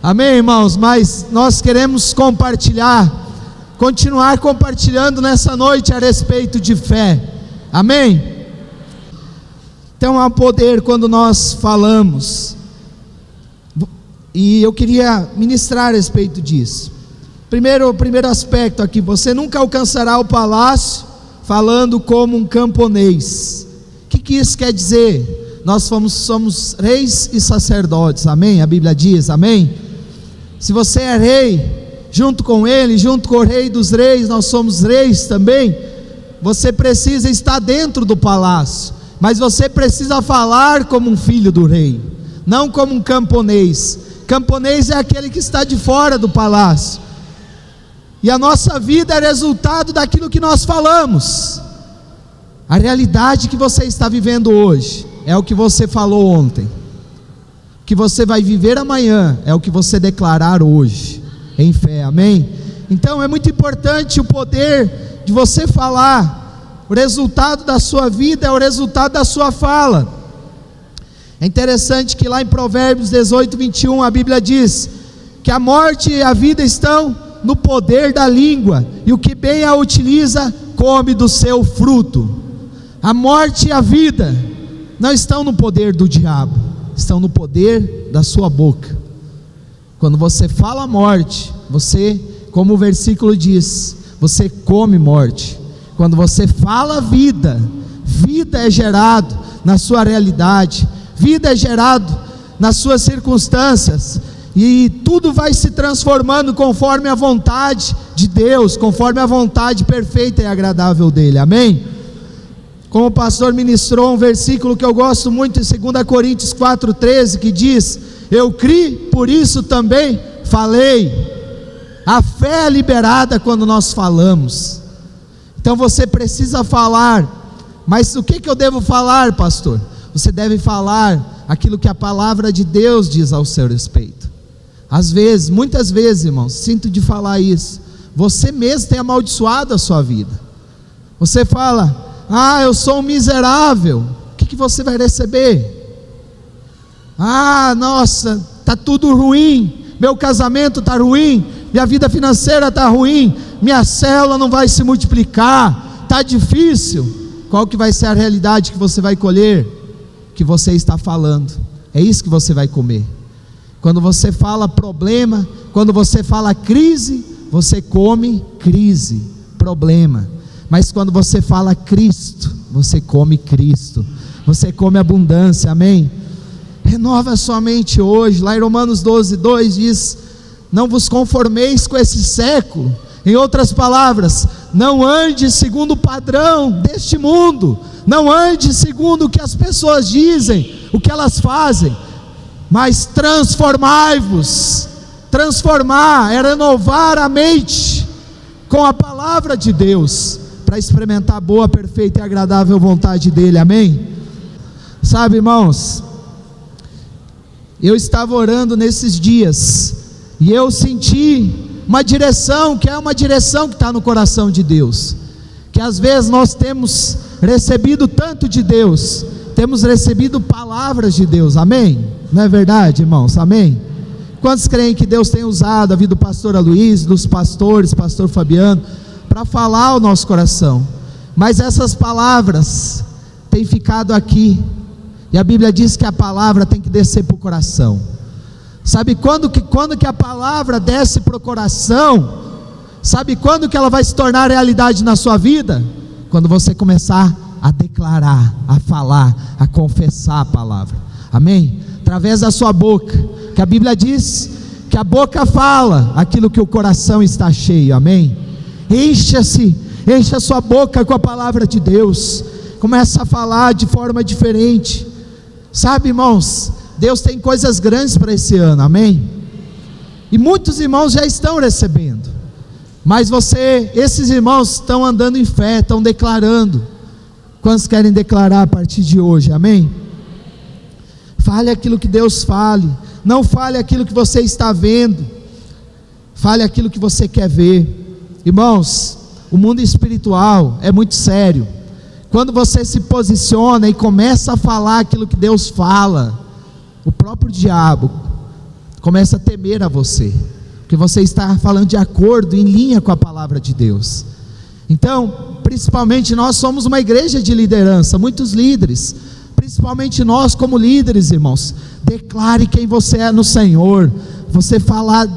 Amém, irmãos? Mas nós queremos continuar compartilhando nessa noite a respeito de fé. Amém? Então há poder quando nós falamos, e eu queria ministrar a respeito disso. Primeiro aspecto aqui: você nunca alcançará o palácio falando como um camponês. O que isso quer dizer? Nós somos reis e sacerdotes, amém? A Bíblia diz, amém? Se você é rei, junto com ele, junto com o rei dos reis, nós somos reis também. Você precisa estar dentro do palácio, mas você precisa falar como um filho do rei, não como um camponês. Camponês é aquele que está de fora do palácio, e a nossa vida é resultado daquilo que nós falamos. A realidade que você está vivendo hoje é o que você falou ontem. O que você vai viver amanhã é o que você declarar hoje, em fé, amém? Então é muito importante o poder de você falar. O resultado da sua vida é o resultado da sua fala. É interessante que lá em Provérbios 18, 21, a Bíblia diz que a morte e a vida estão no poder da língua, e o que bem a utiliza, come do seu fruto. A morte e a vida não estão no poder do diabo, estão no poder da sua boca. Quando você fala a morte, você, como o versículo diz, você come morte. Quando você fala vida, vida é gerado na sua realidade, vida é gerado nas suas circunstâncias, e tudo vai se transformando conforme a vontade de Deus, conforme a vontade perfeita e agradável dele, amém? Como o pastor ministrou um versículo que eu gosto muito, em 2 Coríntios 4,13, que diz: eu criei, por isso também falei. A fé é liberada quando nós falamos. Então você precisa falar. Mas o que eu devo falar, pastor? Você deve falar aquilo que a palavra de Deus diz ao seu respeito. Às vezes, muitas vezes, irmãos, sinto de falar isso, você mesmo tem amaldiçoado a sua vida. Você fala: eu sou um miserável. O que você vai receber? Nossa, está tudo ruim, meu casamento está ruim, minha vida financeira está ruim, minha célula não vai se multiplicar, está difícil. Qual que vai ser a realidade que você vai colher? Que você está falando, é isso que você vai comer. Quando você fala problema, quando você fala crise, você come crise, problema. Mas quando você fala Cristo, você come Cristo, você come abundância, amém? Renova a sua mente hoje. Lá em Romanos 12:2 diz: não vos conformeis com esse século. Em outras palavras, não ande segundo o padrão deste mundo, não ande segundo o que as pessoas dizem, o que elas fazem, mas transformai-vos. Transformar é renovar a mente com a palavra de Deus, para experimentar a boa, perfeita e agradável vontade dele, amém? Sabe, irmãos, eu estava orando nesses dias, e eu senti uma direção, que é uma direção que está no coração de Deus, que às vezes nós temos recebido tanto de Deus, temos recebido palavras de Deus, amém? Não é verdade, irmãos, amém? Quantos creem que Deus tem usado a vida do pastor Aloysio, dos pastores, pastor Fabiano, para falar ao nosso coração? Mas essas palavras têm ficado aqui, e a Bíblia diz que a palavra tem que descer para o coração. Sabe quando que a palavra desce para o coração? Sabe quando que ela vai se tornar realidade na sua vida? Quando você começar a declarar, a falar, a confessar a palavra, amém? Através da sua boca, que a Bíblia diz que a boca fala aquilo que o coração está cheio, amém? Encha a sua boca com a palavra de Deus, começa a falar de forma diferente. Sabe, irmãos, Deus tem coisas grandes para esse ano, amém? E muitos irmãos já estão recebendo, mas esses irmãos estão andando em fé, estão declarando. Quantos querem declarar a partir de hoje, amém? Fale aquilo que Deus fale, não fale aquilo que você está vendo, fale aquilo que você quer ver. Irmãos, o mundo espiritual é muito sério. Quando você se posiciona e começa a falar aquilo que Deus fala, o próprio diabo comece a temer a você, porque você está falando de acordo, em linha com a palavra de Deus. Então, principalmente nós somos uma igreja de liderança, muitos líderes, principalmente nós como líderes, irmãos, declare quem você é no Senhor. Você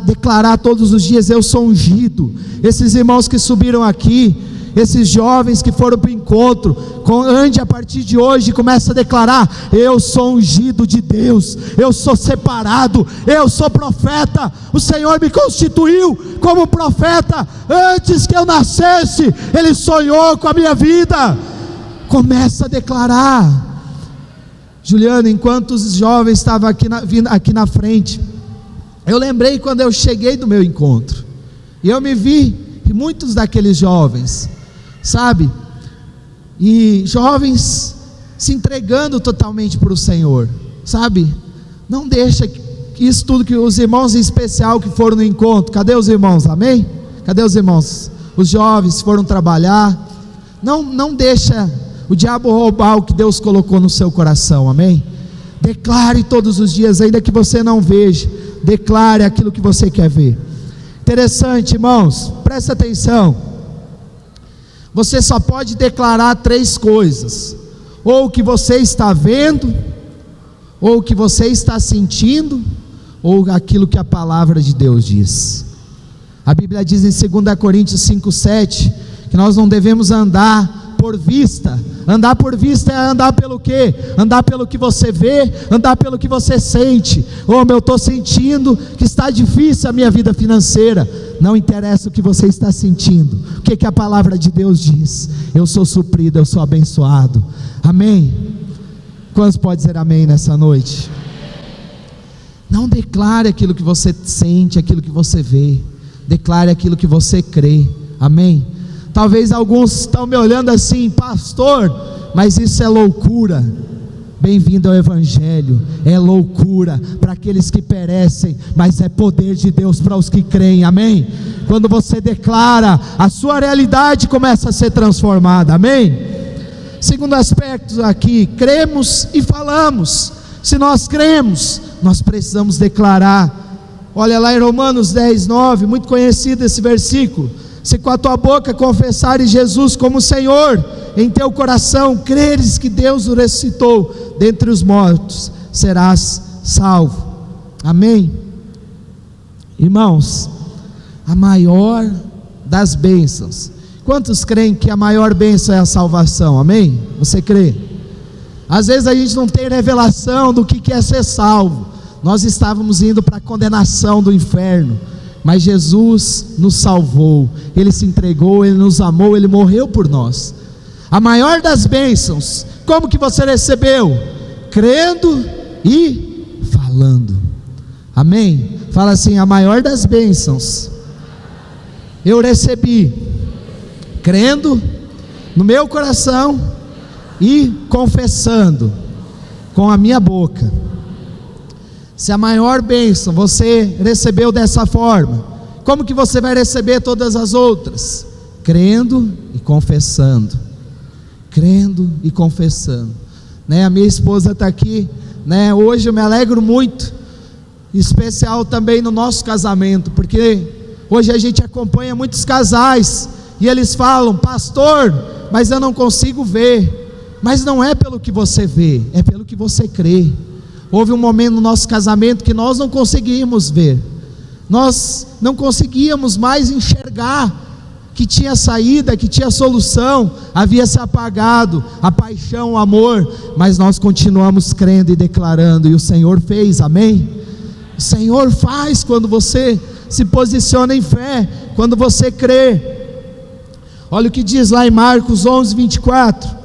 declarar todos os dias: eu sou ungido. Esses irmãos que subiram aqui, esses jovens que foram para o encontro, ande a partir de hoje, começa a declarar: eu sou ungido de Deus, eu sou separado, eu sou profeta, o Senhor me constituiu como profeta, antes que eu nascesse, Ele sonhou com a minha vida. Começa a declarar. Juliana, enquanto os jovens estavam aqui na frente, eu lembrei quando eu cheguei do meu encontro, e eu me vi, e muitos daqueles jovens, sabe, e jovens se entregando totalmente para o Senhor, sabe, não deixa isso tudo, que os irmãos em especial que foram no encontro, cadê os irmãos, amém? Cadê os irmãos? Os jovens foram trabalhar, não deixa o diabo roubar o que Deus colocou no seu coração, amém? Declare todos os dias, ainda que você não veja, declare aquilo que você quer ver. Interessante, irmãos, presta atenção. Você só pode declarar 3 coisas: ou o que você está vendo, ou o que você está sentindo, ou aquilo que a palavra de Deus diz. A Bíblia diz em 2 Coríntios 5:7 que nós não devemos andar por vista. Andar por vista é andar pelo quê? Andar pelo que você vê, andar pelo que você sente. Eu estou sentindo que está difícil a minha vida financeira. Não interessa o que você está sentindo. O que a palavra de Deus diz? Eu sou suprido, eu sou abençoado. Amém? Quantos podem dizer amém nessa noite? Não declare aquilo que você sente, aquilo que você vê. Declare aquilo que você crê. Amém? Talvez alguns estão me olhando assim: pastor, mas isso é loucura. Bem-vindo ao Evangelho. É loucura para aqueles que perecem, mas é poder de Deus para os que creem, amém? Quando você declara, a sua realidade começa a ser transformada, amém? Segundo aspecto aqui, cremos e falamos. Se nós cremos, nós precisamos declarar. Olha lá em Romanos 10:9, muito conhecido esse versículo: se com a tua boca confessares Jesus como Senhor, em teu coração creres que Deus o ressuscitou dentre os mortos, serás salvo. Amém? Irmãos, a maior das bênçãos, quantos creem que a maior bênção é a salvação? Amém? Você crê? Às vezes a gente não tem revelação do que é ser salvo. Nós estávamos indo para a condenação do inferno, mas Jesus nos salvou, Ele se entregou, Ele nos amou, Ele morreu por nós. A maior das bênçãos, como que você recebeu? Crendo e falando. Amém? Fala assim: a maior das bênçãos eu recebi crendo no meu coração e confessando com a minha boca. Se a maior bênção você recebeu dessa forma, como que você vai receber todas as outras? Crendo e confessando. Crendo e confessando, né? A minha esposa está aqui, né? Hoje eu me alegro muito, em especial também no nosso casamento, porque hoje a gente acompanha muitos casais, e eles falam: pastor, mas eu não consigo ver. Mas não é pelo que você vê, é pelo que você crê. Houve um momento no nosso casamento que nós não conseguíamos ver, nós não conseguíamos mais enxergar que tinha saída, que tinha solução, havia se apagado a paixão, o amor, mas nós continuamos crendo e declarando, e o Senhor fez, amém? O Senhor faz quando você se posiciona em fé, quando você crê. Olha o que diz lá em Marcos 11:24: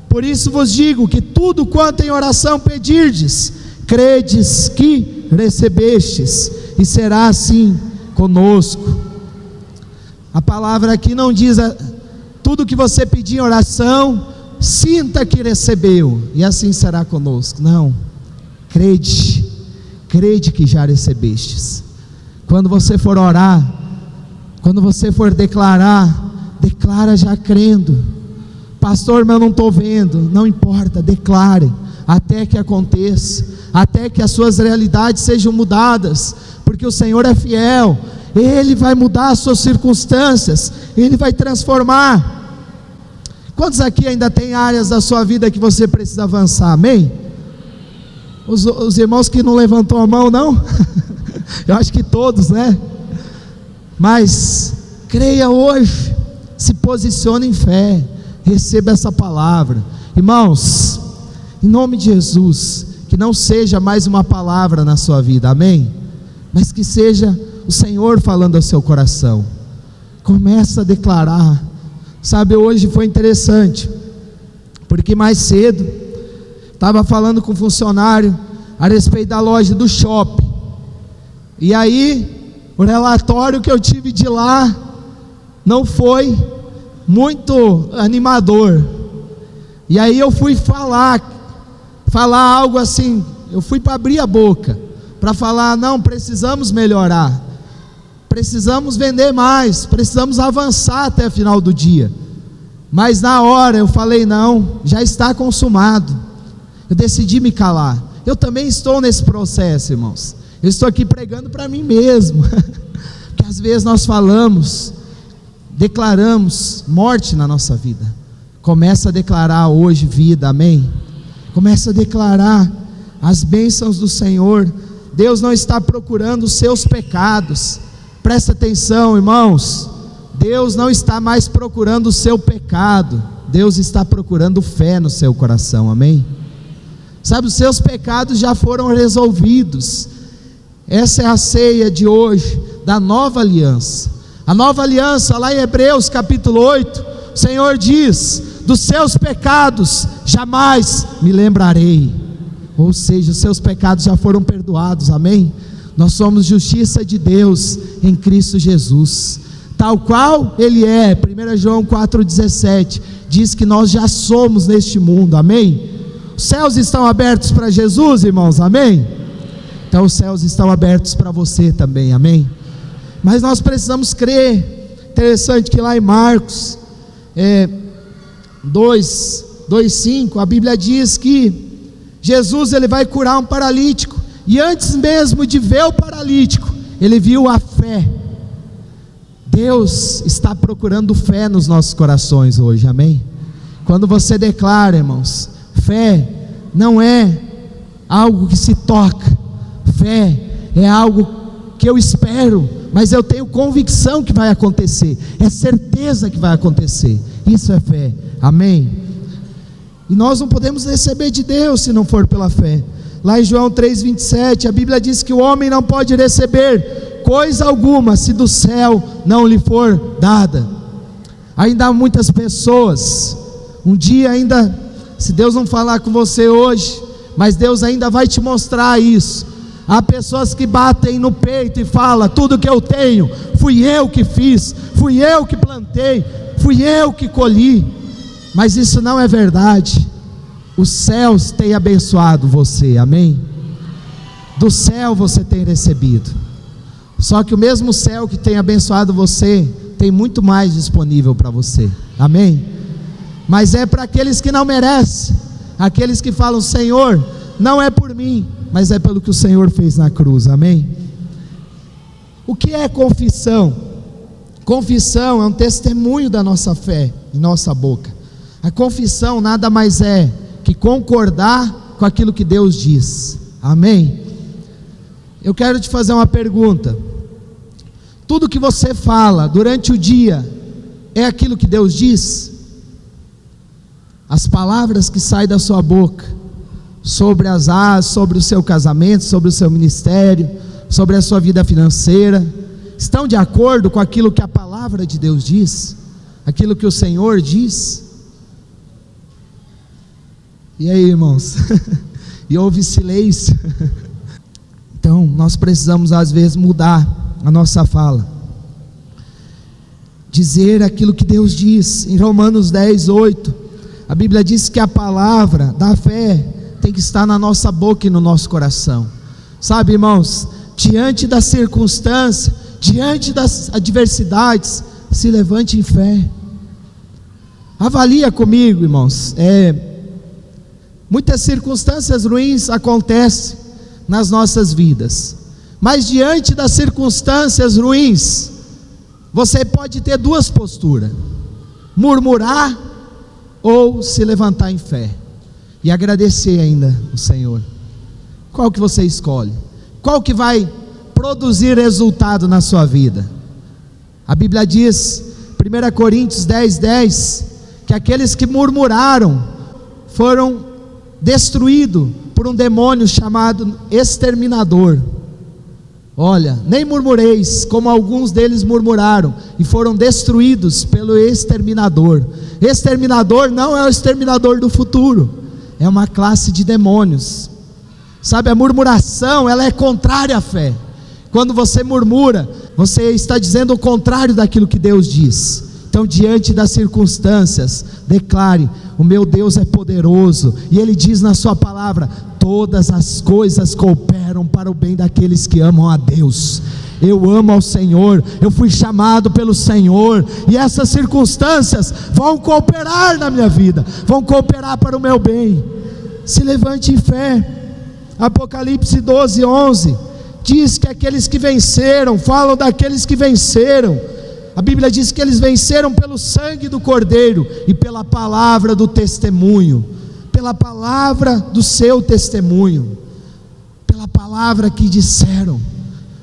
por isso vos digo que tudo quanto em oração pedirdes, credes que recebestes, e será assim conosco. A palavra aqui não diz tudo que você pedir em oração, sinta que recebeu, e assim será conosco. Não, crede que já recebestes. Quando você for orar, quando você for declarar, declara já crendo. Pastor, mas eu não estou vendo. Não importa, declare, até que aconteça. até que as suas realidades sejam mudadas, porque o Senhor é fiel, Ele vai mudar as suas circunstâncias, Ele vai transformar. Quantos aqui ainda tem áreas da sua vida que você precisa avançar? Amém? Os irmãos que não levantou a mão, não? Eu acho que todos, né? Mas creia hoje, se posicione em fé, receba essa palavra. Irmãos, em nome de Jesus, que não seja mais uma palavra na sua vida, amém? Mas que seja o Senhor falando ao seu coração. Começa a declarar. Sabe, hoje foi interessante, porque mais cedo estava falando com um funcionário a respeito da loja do shopping, e aí o relatório que eu tive de lá não foi muito animador. E aí eu fui falar algo assim, eu fui para abrir a boca, para falar, não, precisamos melhorar, precisamos vender mais, precisamos avançar até o final do dia. Mas na hora eu falei, não, já está consumado. Eu decidi me calar. Eu também estou nesse processo, irmãos. Eu estou aqui pregando para mim mesmo, porque às vezes nós falamos, declaramos morte na nossa vida. Começa a declarar hoje vida, amém? Começa a declarar as bênçãos do Senhor. Deus não está procurando os seus pecados. Presta atenção, irmãos, Deus não está mais procurando o seu pecado, Deus está procurando fé no seu coração, amém? Sabe, os seus pecados já foram resolvidos. Essa é a ceia de hoje, da nova aliança. A nova aliança, lá em Hebreus capítulo 8, o Senhor diz, dos seus pecados jamais me lembrarei. Ou seja, os seus pecados já foram perdoados, amém? Nós somos justiça de Deus em Cristo Jesus, tal qual Ele é. 1 João 4,17 diz que nós já somos neste mundo, amém? Os céus estão abertos para Jesus, irmãos, amém? Então os céus estão abertos para você também, amém? Mas nós precisamos crer. Interessante que lá em Marcos 2:5, a Bíblia diz que Jesus ele vai curar um paralítico, e antes mesmo de ver o paralítico, ele viu a fé. Deus está procurando fé nos nossos corações hoje, amém? Quando você declara, irmãos, fé não é algo que se toca, fé é algo que eu espero, mas eu tenho convicção que vai acontecer, é certeza que vai acontecer. Isso é fé, amém? E nós não podemos receber de Deus se não for pela fé. Lá em João 3,27, a Bíblia diz que o homem não pode receber coisa alguma se do céu não lhe for dada. Ainda há muitas pessoas, um dia ainda, se Deus não falar com você hoje, mas Deus ainda vai te mostrar isso. Há pessoas que batem no peito e falam, tudo que eu tenho, fui eu que fiz, fui eu que plantei, fui eu que colhi. Mas isso não é verdade. Os céus têm abençoado você, amém? Do céu você tem recebido. Só que o mesmo céu que tem abençoado você, tem muito mais disponível para você, amém? Mas é para aqueles que não merecem, aqueles que falam, Senhor, não é por mim, mas é pelo que o Senhor fez na cruz, amém? O que é confissão? Confissão é um testemunho da nossa fé em nossa boca. A confissão nada mais é que concordar com aquilo que Deus diz, amém? Eu quero te fazer uma pergunta. Tudo que você fala durante o dia é aquilo que Deus diz? As palavras que saem da sua boca sobre as áreas, sobre o seu casamento, sobre o seu ministério, sobre a sua vida financeira, estão de acordo com aquilo que a palavra de Deus diz? Aquilo que o Senhor diz? E aí, irmãos? E houve silêncio. Então nós precisamos às vezes mudar a nossa fala, dizer aquilo que Deus diz. Em Romanos 10:8, a Bíblia diz que a palavra da fé tem que estar na nossa boca e no nosso coração. Sabe, irmãos, diante da circunstância, diante das adversidades, se levante em fé. Avalia comigo, irmãos, muitas circunstâncias ruins acontecem, nas nossas vidas. Mas diante das circunstâncias ruins, você pode ter duas posturas: murmurar ou se levantar em fé e agradecer ainda o Senhor. Qual que você escolhe? Qual que vai produzir resultado na sua vida? A Bíblia diz, 1 Coríntios 10:10, que aqueles que murmuraram foram destruídos por um demônio chamado exterminador. Olha, nem murmureis, como alguns deles murmuraram, e foram destruídos pelo exterminador. Exterminador não é o exterminador do futuro, é uma classe de demônios. Sabe, a murmuração, ela é contrária à fé. Quando você murmura, você está dizendo o contrário daquilo que Deus diz. Então, diante das circunstâncias, declare: o meu Deus é poderoso, e Ele diz na sua palavra: todas as coisas cooperam para o bem daqueles que amam a Deus. Eu amo ao Senhor, eu fui chamado pelo Senhor, e essas circunstâncias vão cooperar na minha vida, vão cooperar para o meu bem. Se levante em fé. Apocalipse 12:11 diz que aqueles que venceram, falam daqueles que venceram. A Bíblia diz que eles venceram pelo sangue do Cordeiro e pela palavra do testemunho, pela palavra do seu testemunho, pela palavra que disseram.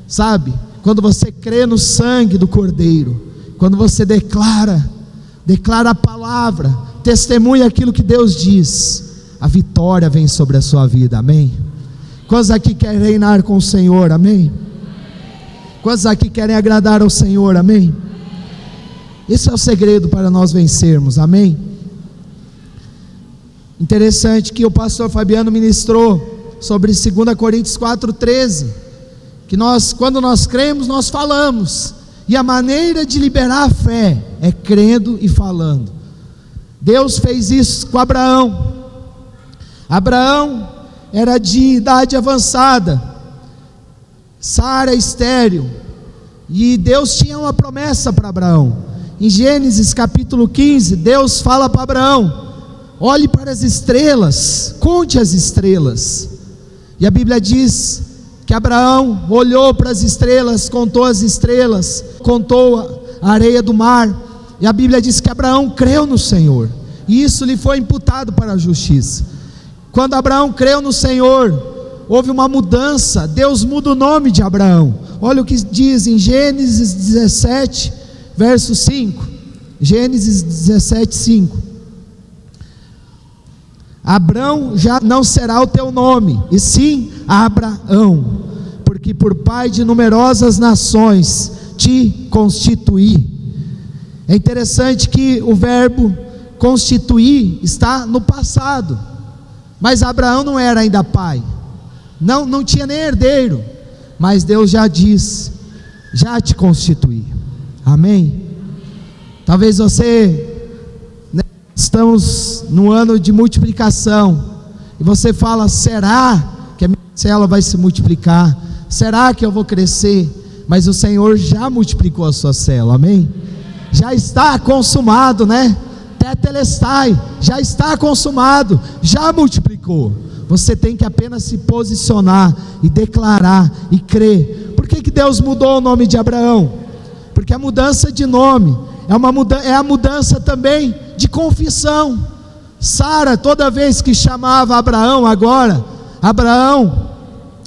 Sabe, quando você crê no sangue do Cordeiro, quando você declara a palavra, testemunha aquilo que Deus diz, a vitória vem sobre a sua vida. Amém? Quantos aqui querem reinar com o Senhor? Amém? Quantos aqui querem agradar ao Senhor? Amém? Esse é o segredo para nós vencermos. Amém? Interessante que o pastor Fabiano ministrou sobre 2 Coríntios 4:13, que quando nós cremos, nós falamos, e a maneira de liberar a fé é crendo e falando. Deus fez isso com Abraão. Abraão era de idade avançada, Sara estéril, e Deus tinha uma promessa para Abraão. Em Gênesis capítulo 15, Deus fala para Abraão: olhe para as estrelas, conte as estrelas. E a Bíblia diz que Abraão olhou para as estrelas, contou as estrelas, contou a areia do mar, e a Bíblia diz que Abraão creu no Senhor, e isso lhe foi imputado para a justiça. Quando Abraão creu no Senhor, houve uma mudança. Deus muda o nome de Abraão. Olha o que diz em Gênesis 17, verso 5. Gênesis 17, 5. Abrão já não será o teu nome, e sim Abraão, porque por pai de numerosas nações te constituí. É interessante que o verbo constituir está no passado, mas Abraão não era ainda pai, não tinha nem herdeiro, mas Deus já diz: já te constituí. Amém? Talvez você, estamos no ano de multiplicação, e você fala: será que a minha célula vai se multiplicar? Será que eu vou crescer? Mas o Senhor já multiplicou a sua célula. Amém? Já está consumado, né? Tetelestai, já está consumado, já multiplicou. Você tem que apenas se posicionar e declarar e crer. Por que Deus mudou o nome de Abraão? Porque a mudança de nome é a mudança também de confissão. Sara, toda vez que chamava Abraão agora, Abraão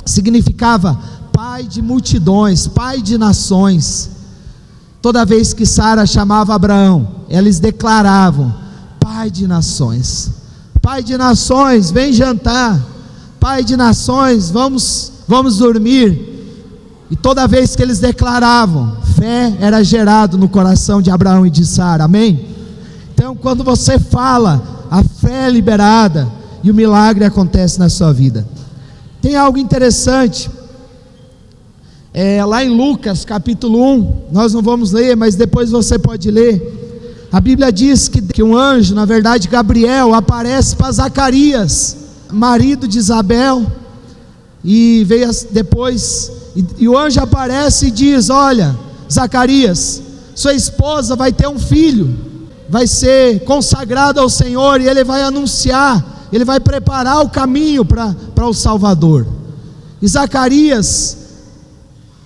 significava pai de multidões, pai de nações. Toda vez que Sara chamava Abraão, eles declaravam: pai de nações, pai de nações, vem jantar, pai de nações, vamos dormir. E toda vez que eles declaravam, fé era gerado no coração de Abraão e de Sara. Amém? Então, quando você fala, a fé é liberada e o milagre acontece na sua vida. Tem algo interessante, lá em Lucas capítulo 1, nós não vamos ler, mas depois você pode ler. A Bíblia diz que um anjo, na verdade Gabriel, aparece para Zacarias, marido de Isabel, e veio depois, e o anjo aparece e diz: olha, Zacarias, sua esposa vai ter um filho, vai ser consagrado ao Senhor, e ele vai anunciar, ele vai preparar o caminho para o Salvador. E Zacarias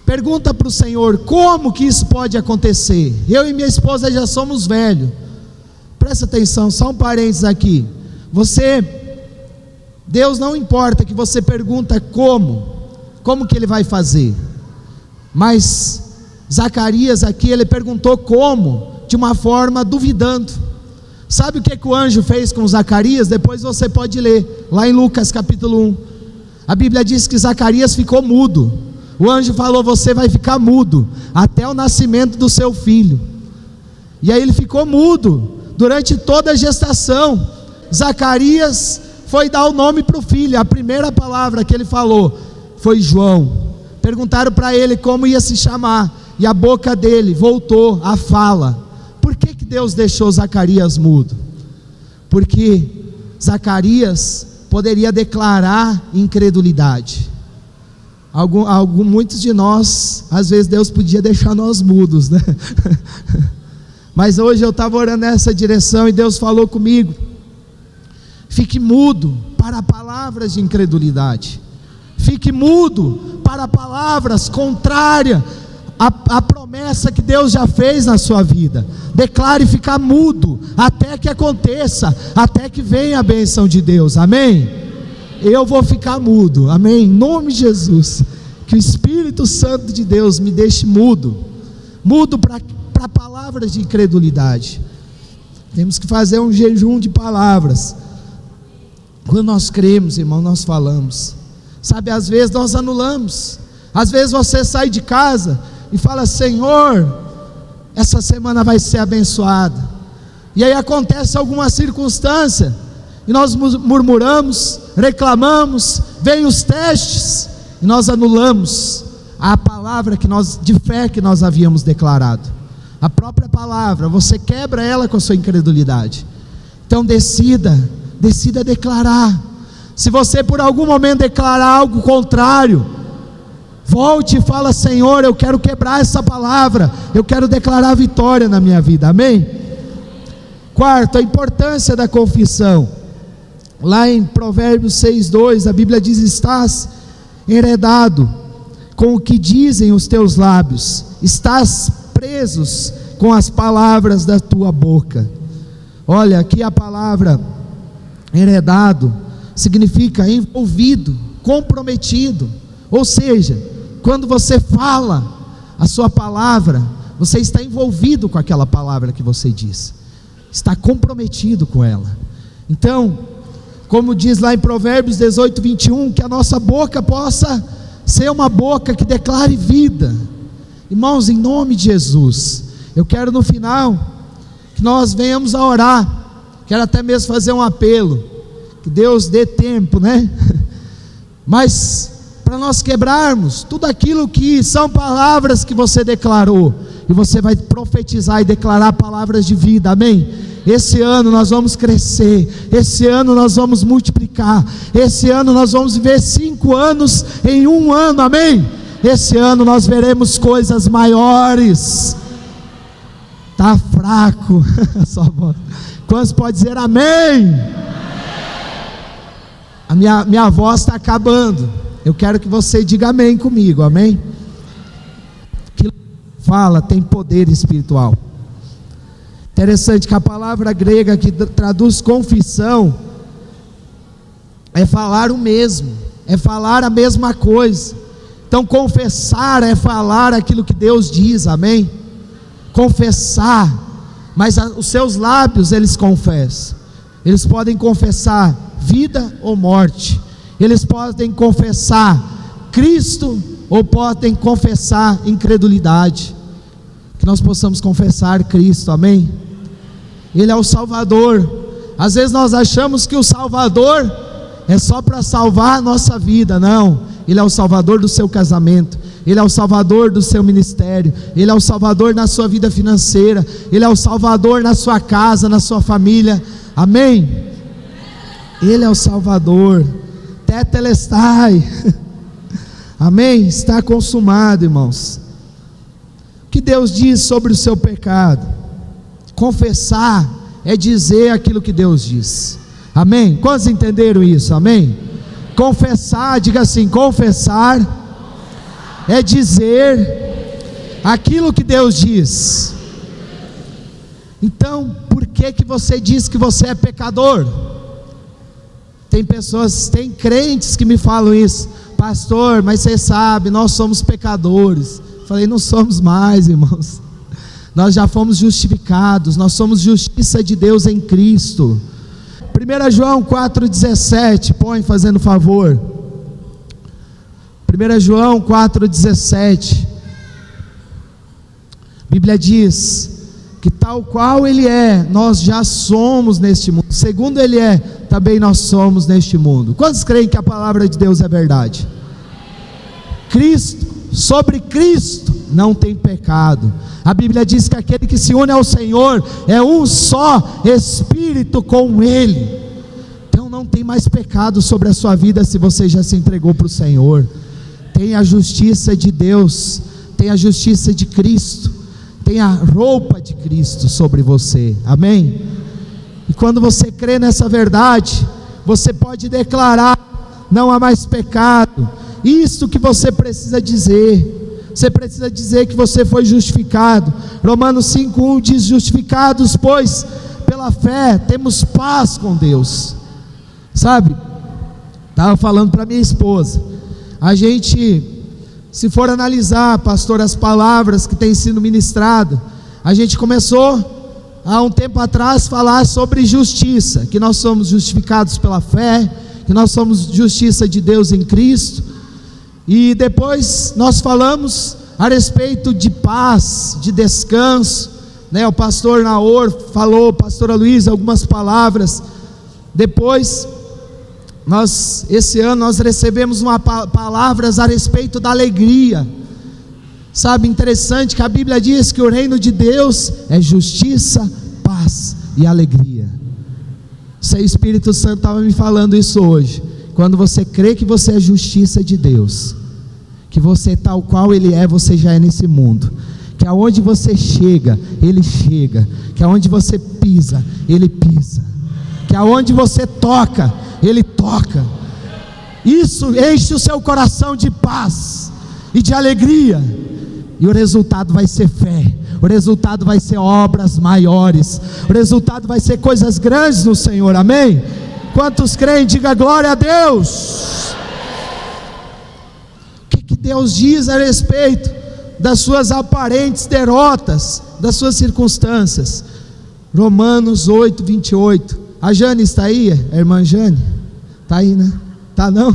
pergunta para o Senhor: como que isso pode acontecer? Eu e minha esposa já somos velhos. Presta atenção, só um parênteses aqui. Deus não importa que você pergunta como que Ele vai fazer. Mas Zacarias aqui, ele perguntou como, de uma forma duvidando. Sabe o que o anjo fez com Zacarias? Depois você pode ler, lá em Lucas capítulo 1. A Bíblia diz que Zacarias ficou mudo. O anjo falou: você vai ficar mudo até o nascimento do seu filho. E aí ele ficou mudo durante toda a gestação. Zacarias foi dar o nome para o filho. A primeira palavra que ele falou foi João. Perguntaram para ele como ia se chamar, e a boca dele voltou à fala. Por que Deus deixou Zacarias mudo? Porque Zacarias poderia declarar incredulidade. Muitos de nós, às vezes Deus podia deixar nós mudos, né? Mas hoje eu estava orando nessa direção e Deus falou comigo: fique mudo para palavras de incredulidade, fique mudo para palavras contrárias à promessa que Deus já fez na sua vida. Declare ficar mudo até que aconteça, até que venha a bênção de Deus. Amém? Eu vou ficar mudo, amém? Em nome de Jesus, que o Espírito Santo de Deus me deixe mudo para palavras de incredulidade. Temos que fazer um jejum de palavras. Quando nós cremos, irmão, nós falamos. Sabe, às vezes nós anulamos. Às vezes você sai de casa e fala: Senhor, essa semana vai ser abençoada. E aí acontece alguma circunstância e nós murmuramos, reclamamos, vem os testes e nós anulamos a palavra de fé que nós havíamos declarado. A própria palavra, você quebra ela com a sua incredulidade. Então decida declarar. Se você por algum momento declarar algo contrário, volte e fala: Senhor, eu quero quebrar essa palavra, eu quero declarar vitória na minha vida. Amém? Quarto, a importância da confissão. Lá em Provérbios 6:2, a Bíblia diz: estás enredado com o que dizem os teus lábios, estás presos com as palavras da tua boca. Olha, aqui a palavra enredado significa envolvido, comprometido. Ou seja, quando você fala a sua palavra, você está envolvido com aquela palavra que você diz, está comprometido com ela. Então, como diz lá em Provérbios 18:21, que a nossa boca possa ser uma boca que declare vida. Irmãos, em nome de Jesus, eu quero no final que nós venhamos a orar. Quero até mesmo fazer um apelo, que Deus dê tempo, né? Mas para nós quebrarmos tudo aquilo que são palavras que você declarou, e você vai profetizar e declarar palavras de vida. Amém? Esse ano nós vamos crescer, esse ano nós vamos multiplicar, esse ano nós vamos viver 5 anos em 1 ano. Amém? Esse ano nós veremos coisas maiores. Está fraco só voz. Quantos pode dizer amém? A minha voz está acabando. Eu quero que você diga amém comigo. Amém? Que fala tem poder espiritual. Interessante que a palavra grega que traduz confissão é falar o mesmo, é falar a mesma coisa. Então confessar é falar aquilo que Deus diz. Amém? Confessar, mas os seus lábios eles confessam. Eles podem confessar vida ou morte, eles podem confessar Cristo ou podem confessar incredulidade. Que nós possamos confessar Cristo. Amém? Ele é o Salvador. Às vezes nós achamos que o Salvador é só para salvar a nossa vida. Não, Ele é o Salvador do seu casamento, Ele é o Salvador do seu ministério, Ele é o Salvador na sua vida financeira, Ele é o Salvador na sua casa, na sua família. Amém? Ele é o Salvador. Tetelestai. Amém? Está consumado, irmãos. O que Deus diz sobre o seu pecado? Confessar é dizer aquilo que Deus diz. Amém? Quantos entenderam isso? Amém? Confessar, diga assim: confessar é dizer aquilo que Deus diz. Então, por que você diz que você é pecador? Tem crentes que me falam isso: pastor, mas você sabe, nós somos pecadores. Falei: não somos mais, irmãos. Nós já fomos justificados, nós somos justiça de Deus em Cristo. 1 João 4,17, põe fazendo favor. 1 João 4,17. A Bíblia diz que tal qual Ele é, nós já somos neste mundo. Segundo Ele é, também nós somos neste mundo. Quantos creem que a palavra de Deus é verdade? Sobre Cristo não tem pecado. A Bíblia diz que aquele que se une ao Senhor é um só espírito com Ele. Então não tem mais pecado sobre a sua vida se você já se entregou para o Senhor. Tem a justiça de Deus, tem a justiça de Cristo, tem a roupa de Cristo sobre você, amém? E quando você crê nessa verdade, você pode declarar: não há mais pecado. Isso que você precisa dizer. Você precisa dizer que você foi justificado. Romanos 5,1 diz: justificados, pois, pela fé, temos paz com Deus. Sabe, estava falando para minha esposa, a gente, se for analisar, pastor, as palavras que têm sido ministradas, a gente começou há um tempo atrás falar sobre justiça, que nós somos justificados pela fé, que nós somos justiça de Deus em Cristo. E depois nós falamos a respeito de paz, de descanso, né? O pastor Naor falou, pastora Luísa, algumas palavras. Depois, esse ano nós recebemos palavras a respeito da alegria. Sabe, interessante que a Bíblia diz que o reino de Deus é justiça, paz e alegria. O Espírito Santo estava me falando isso hoje. Quando você crê que você é justiça de Deus, que você tal qual Ele é, você já é nesse mundo, que aonde você chega, Ele chega, que aonde você pisa, Ele pisa, que aonde você toca, Ele toca. Isso enche o seu coração de paz e de alegria, e o resultado vai ser fé, o resultado vai ser obras maiores, o resultado vai ser coisas grandes no Senhor, amém? Quantos creem, diga glória a Deus. O que Deus diz a respeito das suas aparentes derrotas, das suas circunstâncias? Romanos 8:28. A Jane está aí? A irmã Jane? Está aí, né? Está não?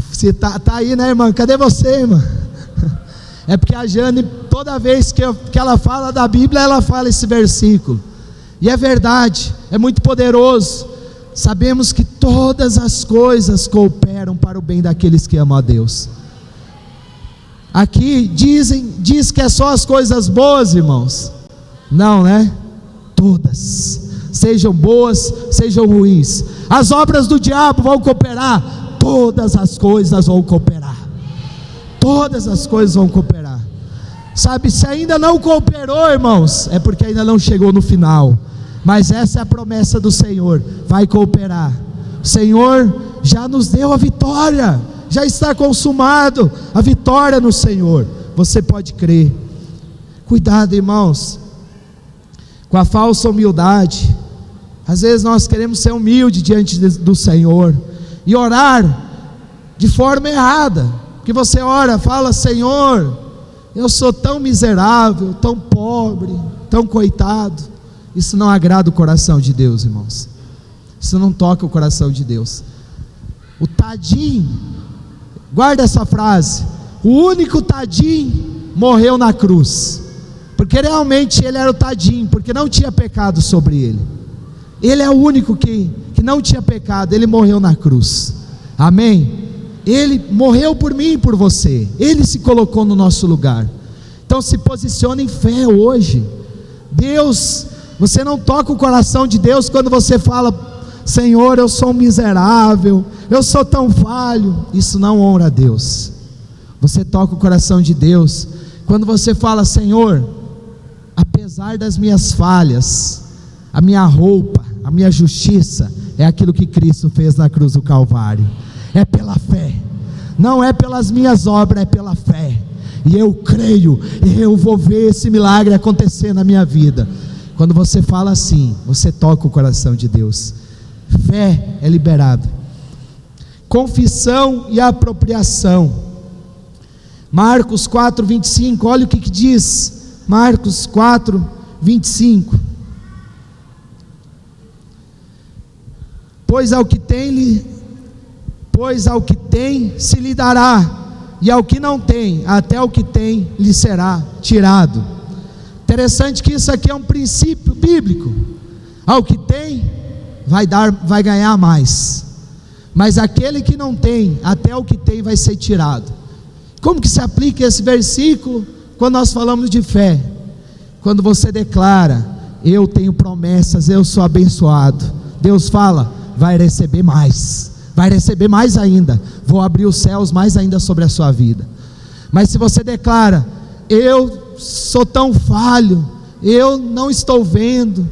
Você tá aí, né, irmã? Cadê você, irmã? É porque a Jane, toda vez que ela fala da Bíblia, ela fala esse versículo, e é verdade, é muito poderoso. Sabemos que todas as coisas cooperam para o bem daqueles que amam a Deus. Aqui diz que é só as coisas boas, irmãos. Não, né? Todas, sejam boas, sejam ruins. As obras do diabo vão cooperar, todas as coisas vão cooperar. Todas as coisas vão cooperar. Sabe, se ainda não cooperou, irmãos, é porque ainda não chegou no final. Mas essa é a promessa do Senhor, vai cooperar. O Senhor já nos deu a vitória, já está consumado a vitória no Senhor. Você pode crer. Cuidado, irmãos, com a falsa humildade. Às vezes nós queremos ser humilde diante do Senhor e orar de forma errada. Que você ora, fala: Senhor, eu sou tão miserável, tão pobre, tão coitado. Isso não agrada o coração de Deus, irmãos. Isso não toca o coração de Deus. O tadinho, guarda essa frase: o único tadinho morreu na cruz, porque realmente ele era o tadinho, porque não tinha pecado sobre ele. Ele é o único que não tinha pecado, ele morreu na cruz, amém? Ele morreu por mim e por você, ele se colocou no nosso lugar. Então se posicione em fé hoje. Deus, você não toca o coração de Deus quando você fala: Senhor, eu sou um miserável, eu sou tão falho. Isso não honra a Deus. Você toca o coração de Deus quando você fala: Senhor, apesar das minhas falhas, a minha roupa, a minha justiça é aquilo que Cristo fez na cruz do Calvário. É pela fé, não é pelas minhas obras, é pela fé. E eu creio, eu vou ver esse milagre acontecer na minha vida. Quando você fala assim, você toca o coração de Deus. Fé é liberada. Confissão e apropriação. Marcos 4, 25, olha o que diz Marcos 4, 25. Pois ao que tem se lhe dará, e ao que não tem, até o que tem lhe será tirado. Interessante que isso aqui é um princípio bíblico. Ao que tem, vai ganhar mais, mas aquele que não tem, até o que tem vai ser tirado. Como que se aplica esse versículo quando nós falamos de fé? Quando você declara: eu tenho promessas, eu sou abençoado, Deus fala: vai receber mais ainda, vou abrir os céus mais ainda sobre a sua vida. Mas se você declara: eu sou tão falho, eu não estou vendo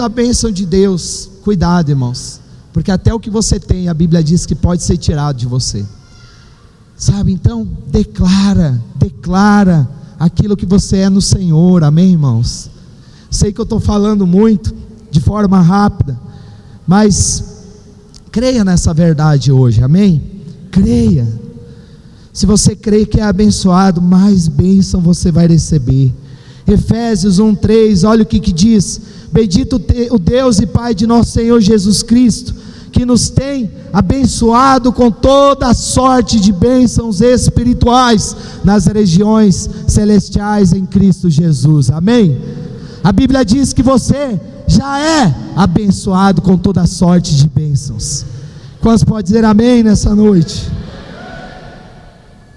a bênção de Deus, cuidado, irmãos, porque até o que você tem, a Bíblia diz que pode ser tirado de você, sabe? Então declara aquilo que você é no Senhor, amém, irmãos? Sei que eu estou falando muito, de forma rápida, mas creia nessa verdade hoje, amém? Creia. Se você crê que é abençoado, mais bênção você vai receber. Efésios 1:3, olha o que diz: bendito o Deus e Pai de nosso Senhor Jesus Cristo, que nos tem abençoado com toda a sorte de bênçãos espirituais nas regiões celestiais em Cristo Jesus, amém? A Bíblia diz que você já é abençoado com toda a sorte de bênçãos. Quantos podem dizer amém nessa noite?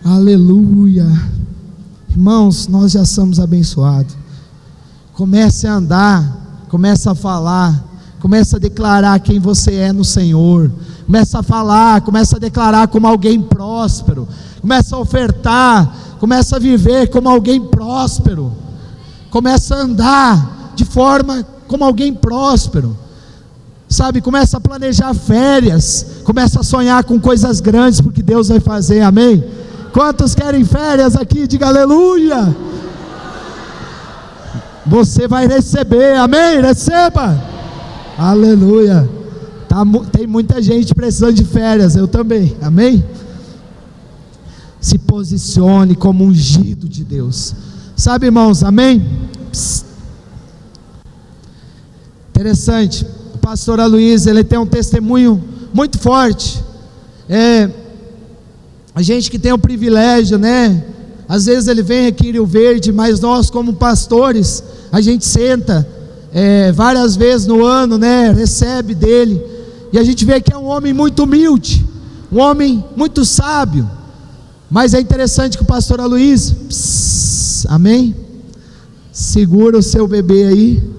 Aleluia. Irmãos, nós já somos abençoados. Comece a andar, comece a falar, comece a declarar quem você é no Senhor. Comece a falar, comece a declarar como alguém próspero. Comece a ofertar, comece a viver como alguém próspero. Comece a andar de forma como alguém próspero, sabe? Começa a planejar férias, começa a sonhar com coisas grandes, porque Deus vai fazer, amém? Quantos querem férias aqui? Diga aleluia. Você vai receber, amém? Receba, aleluia. Tem muita gente precisando de férias, eu também, amém? Se posicione como ungido de Deus, sabe, irmãos, amém? Interessante, o pastor Aloysio, ele tem um testemunho muito forte. A gente que tem o privilégio, né? Às vezes ele vem aqui em Rio Verde, mas nós como pastores, a gente senta várias vezes no ano, né? Recebe dele, e a gente vê que é um homem muito humilde, um homem muito sábio. Mas é interessante que o pastor Aloysio, amém? Segura o seu bebê aí.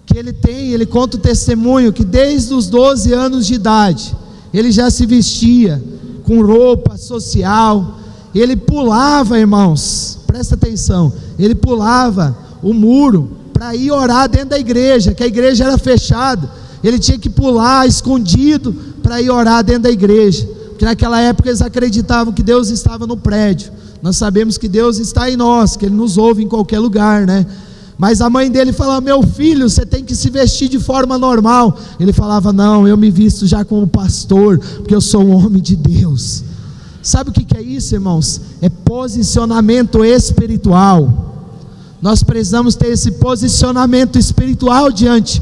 Que ele conta o testemunho que desde os 12 anos de idade, ele já se vestia com roupa social, ele pulava, irmãos, presta atenção, ele pulava o muro para ir orar dentro da igreja, que a igreja era fechada, ele tinha que pular escondido para ir orar dentro da igreja, porque naquela época eles acreditavam que Deus estava no prédio. Nós sabemos que Deus está em nós, que Ele nos ouve em qualquer lugar, né? Mas a mãe dele falava: meu filho, você tem que se vestir de forma normal. Ele falava: não, eu me visto já como pastor, porque eu sou um homem de Deus. Sabe o que é isso, irmãos? É posicionamento espiritual. Nós precisamos ter esse posicionamento espiritual diante.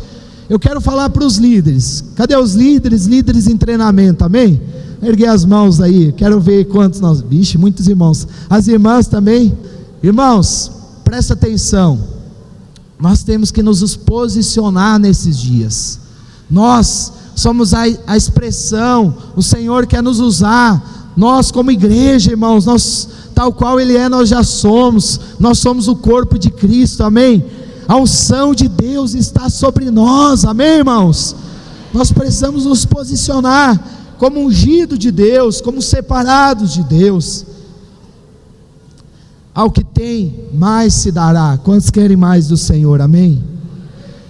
Eu quero falar para os líderes. Cadê os líderes? Líderes em treinamento, amém? Erguei as mãos aí, quero ver quantos nós. Vixe, muitos irmãos. As irmãs também. Irmãos, presta atenção. Nós temos que nos posicionar nesses dias. Nós somos a expressão, o Senhor quer nos usar. Nós como igreja, irmãos, nós, tal qual Ele é, nós já somos. Nós somos o corpo de Cristo, amém? A unção de Deus está sobre nós, amém, irmãos? Nós precisamos nos posicionar como ungido de Deus, como separados de Deus. Ao que tem, mais se dará. Quantos querem mais do Senhor, amém?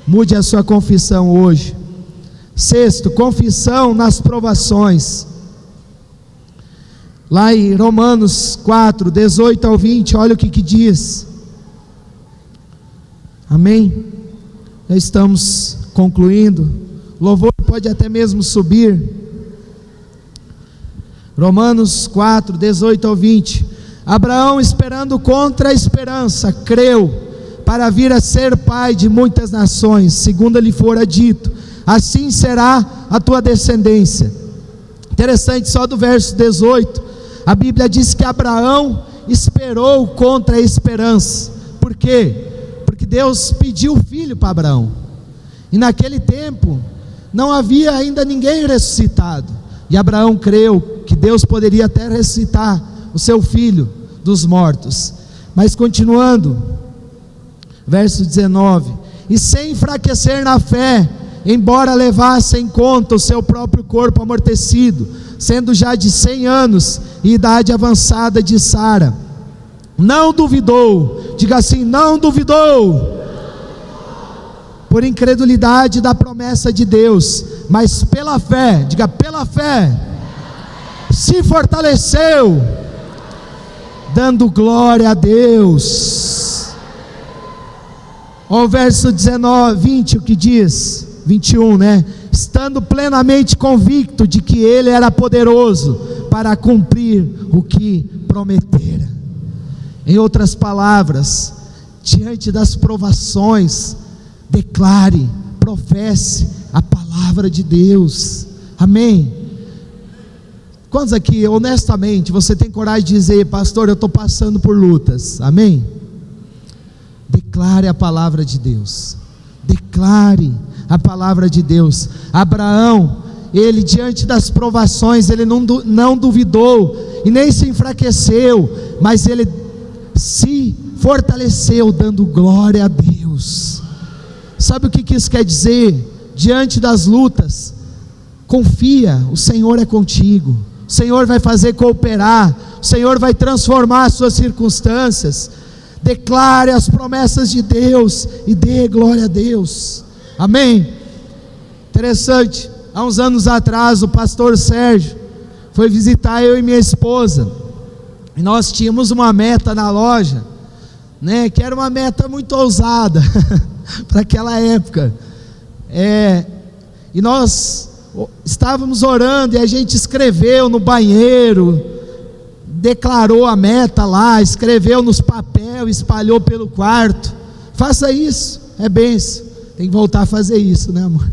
Mude a sua confissão hoje. Sexto, confissão nas provações. Lá em Romanos 4, 18 ao 20, olha o que diz. Amém? Já estamos concluindo. O louvor pode até mesmo subir. Romanos 4, 18 ao 20. Abraão, esperando contra a esperança, creu, para vir a ser pai de muitas nações, segundo lhe fora dito: assim será a tua descendência. Interessante, só do verso 18, a Bíblia diz que Abraão esperou contra a esperança. Por quê? Porque Deus pediu filho para Abraão, e naquele tempo não havia ainda ninguém ressuscitado, e Abraão creu que Deus poderia até ressuscitar o seu filho dos mortos. Mas continuando, verso 19: e sem enfraquecer na fé, embora levasse em conta o seu próprio corpo amortecido, sendo já de 100 anos e idade avançada de Sara, não duvidou, diga assim, não duvidou, por incredulidade da promessa de Deus, mas pela fé, diga pela fé, se fortaleceu, dando glória a Deus. Olha o verso 19, 20, o que diz, 21, né? Estando plenamente convicto de que Ele era poderoso para cumprir o que prometera. Em outras palavras, diante das provações, declare, professe a palavra de Deus. Amém? Quantos aqui, honestamente, você tem coragem de dizer: pastor, eu estou passando por lutas? Amém? Declare a palavra de Deus. Declare a palavra de Deus. Abraão, ele diante das provações, ele não duvidou e nem se enfraqueceu, mas ele se fortaleceu, dando glória a Deus. Sabe o que isso quer dizer? Diante das lutas, confia, o Senhor é contigo, o Senhor vai fazer cooperar, o Senhor vai transformar as suas circunstâncias. Declare as promessas de Deus e dê glória a Deus. Amém? Interessante, há uns anos atrás o pastor Sérgio foi visitar eu e minha esposa, e nós tínhamos uma meta na loja, né, que era uma meta muito ousada para aquela época, e nós estávamos orando, e a gente escreveu no banheiro, declarou a meta lá, escreveu nos papel, espalhou pelo quarto. Faça isso, é bênção. Tem que voltar a fazer isso, né, amor?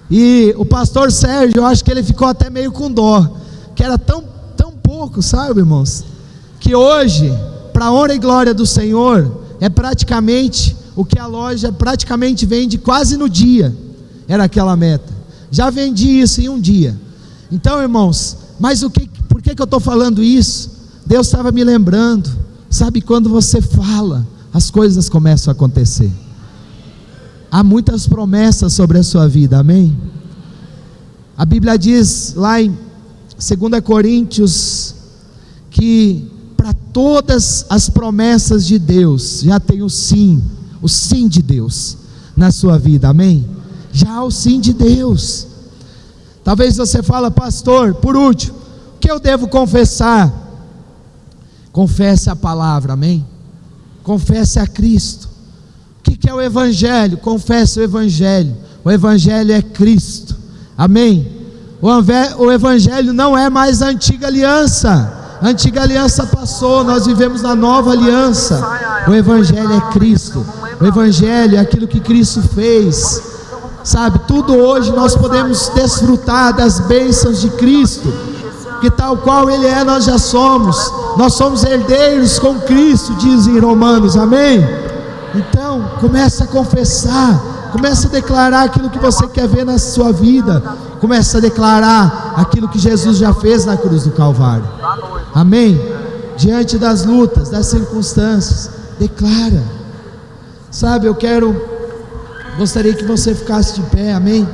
E o pastor Sérgio, eu acho que ele ficou até meio com dó, que era tão pouco, sabe, irmãos, que hoje, para a honra e glória do Senhor, é praticamente o que a loja praticamente vende quase no dia. Era aquela meta. Já vendi isso em um dia. Então, irmãos, mas por que eu estou falando isso? Deus estava me lembrando, sabe, quando você fala, as coisas começam a acontecer. Há muitas promessas sobre a sua vida, amém? A Bíblia diz lá em 2 Coríntios, que para todas as promessas de Deus, já tem o sim de Deus na sua vida, amém? Já há o sim de Deus. Talvez você fale: pastor, por último, o que eu devo confessar? Confesse a palavra, amém? Confesse a Cristo. O que é o Evangelho? Confesse o Evangelho. O Evangelho é Cristo, amém? O Evangelho não é mais a antiga aliança. A antiga aliança passou, nós vivemos na nova aliança. O Evangelho é Cristo. O Evangelho é aquilo que Cristo fez. Sabe, tudo hoje nós podemos desfrutar das bênçãos de Cristo, que tal qual Ele é, nós já somos. Nós somos herdeiros com Cristo, diz em Romanos, amém? Então, comece a confessar, comece a declarar aquilo que você quer ver na sua vida, comece a declarar aquilo que Jesus já fez na cruz do Calvário, amém? Diante das lutas, das circunstâncias, declara. Sabe, gostaria que você ficasse de pé, amém?